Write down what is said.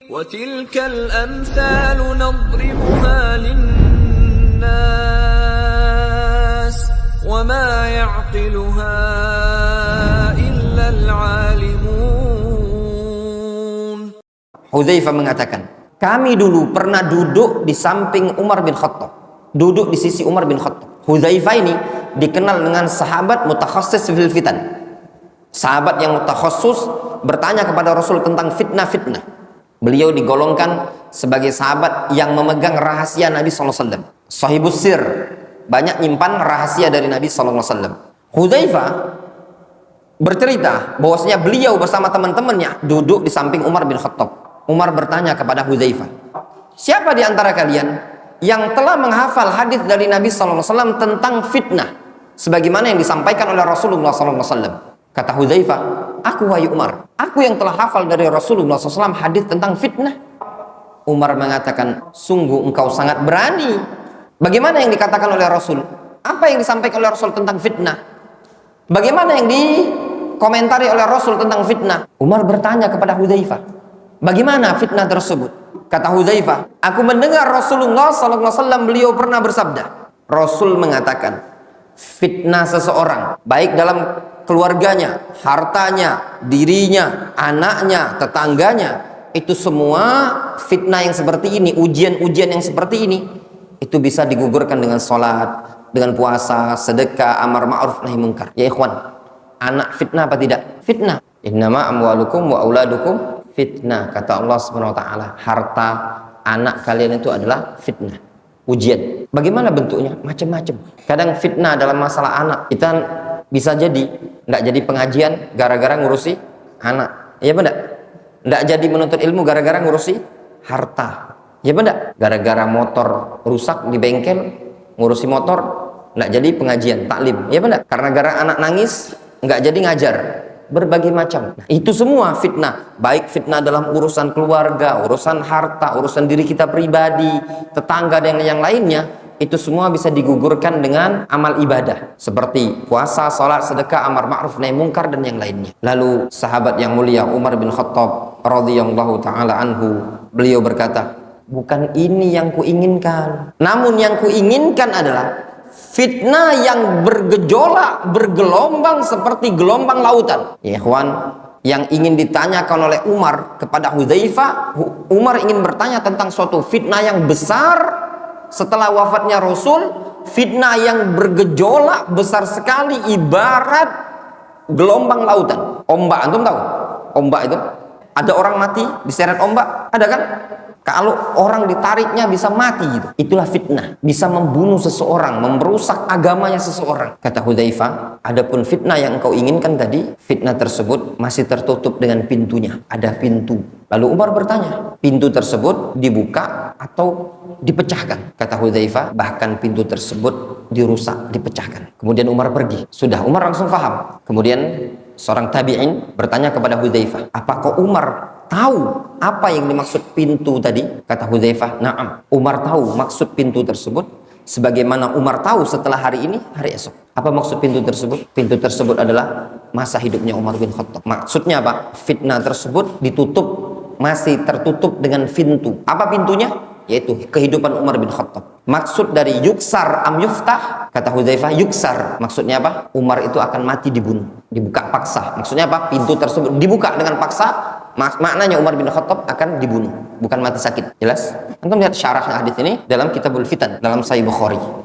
وَتِلْكَ الْأَمْثَالُ نَضْرِبُهَا لِلنَّاسِ وَمَا يَعْقِلُهَا إِلَّا الْعَالِمُونَ. Hudzaifah mengatakan, kami dulu pernah duduk di samping Umar bin Khattab, duduk di sisi Umar bin Khattab. Hudzaifah ini dikenal dengan sahabat mutakhassis fil fitan, sahabat yang mutakhassis bertanya kepada Rasul tentang fitnah-fitnah. Beliau digolongkan sebagai sahabat yang memegang rahasia Nabi SAW, sahibus sir, banyak nyimpan rahasia dari Nabi SAW. Hudzaifah bercerita bahwasanya beliau bersama teman-temannya duduk di samping Umar bin Khattab. Umar bertanya kepada Hudzaifah, siapa di antara kalian yang telah menghafal hadis dari Nabi SAW tentang fitnah sebagaimana yang disampaikan oleh Rasulullah SAW? Kata Hudzaifah, aku wahai Umar, aku yang telah hafal dari Rasulullah SAW hadis tentang fitnah. Umar mengatakan, sungguh engkau sangat berani. Bagaimana yang dikatakan oleh Rasul? Apa yang disampaikan oleh Rasul tentang fitnah? Bagaimana yang dikomentari oleh Rasul tentang fitnah? Umar bertanya kepada Hudzaifah, bagaimana fitnah tersebut? Kata Hudzaifah, aku mendengar Rasulullah SAW beliau pernah bersabda, Rasul mengatakan, fitnah seseorang, baik dalam keluarganya, hartanya, dirinya, anaknya, tetangganya, itu semua fitnah yang seperti ini, ujian-ujian yang seperti ini, itu bisa digugurkan dengan sholat, dengan puasa, sedekah, amar ma'ruf nahi munkar. Ya ikhwan, anak fitnah apa tidak? Fitnah. Innama amwalukum wa auladukum fitnah, kata Allah Subhanahu wa taala. Harta anak kalian itu adalah fitnah, ujian. Bagaimana bentuknya? Macam-macam. Kadang fitnah dalam masalah anak, kita bisa jadi nggak jadi pengajian gara-gara ngurusi anak, ya benar? Nggak jadi menuntut ilmu gara-gara ngurusi harta, ya benar? Gara-gara motor rusak di bengkel, ngurusi motor, nggak jadi pengajian taklim, ya benar? Karena gara anak nangis, nggak jadi ngajar, berbagai macam. Nah, itu semua fitnah, baik fitnah dalam urusan keluarga, urusan harta, urusan diri kita pribadi, tetangga dan yang lainnya. Itu semua bisa digugurkan dengan amal ibadah seperti puasa, salat, sedekah, amar ma'ruf nahi munkar dan yang lainnya. Lalu sahabat yang mulia Umar bin Khattab radhiyallahu taala anhu, beliau berkata, bukan ini yang kuinginkan, namun yang kuinginkan adalah fitnah yang bergejolak, bergelombang seperti gelombang lautan. Ya ikhwan, yang ingin ditanyakan oleh Umar kepada Hudzaifah, Umar ingin bertanya tentang suatu fitnah yang besar setelah wafatnya Rasul, fitnah yang bergejolak besar sekali ibarat gelombang lautan. Ombak, antum tahu? Ombak itu ada orang mati diseret ombak, ada kan? Kalau orang ditariknya bisa mati gitu. Itulah fitnah, bisa membunuh seseorang, merusak agamanya seseorang. Kata Hudzaifah, adapun fitnah yang engkau inginkan tadi, fitnah tersebut masih tertutup dengan pintunya, ada pintu. Lalu Umar bertanya, pintu tersebut dibuka atau dipecahkan? Kata Hudzaifah, bahkan pintu tersebut dirusak, dipecahkan. Kemudian Umar pergi. Sudah, Umar langsung paham. Kemudian seorang tabi'in bertanya kepada Hudzaifah, apakah Umar tahu apa yang dimaksud pintu tadi? Kata Hudzaifah, na'am. Umar tahu maksud pintu tersebut sebagaimana Umar tahu setelah hari ini, hari esok. Apa maksud pintu tersebut? Pintu tersebut adalah masa hidupnya Umar bin Khattab. Maksudnya apa? Fitnah tersebut ditutup, masih tertutup dengan pintu. Apa pintunya? Yaitu kehidupan Umar bin Khattab. Maksud dari yuksar am yuftah, kata Hudzaifah, yuksar maksudnya apa? Umar itu akan mati dibunuh, dibuka paksa. Maksudnya apa? Pintu tersebut dibuka dengan paksa, maknanya Umar bin Khattab akan dibunuh, bukan mati sakit. Jelas? Antum lihat syarah hadis ini dalam Kitabul Fitan dalam Sahih Bukhari.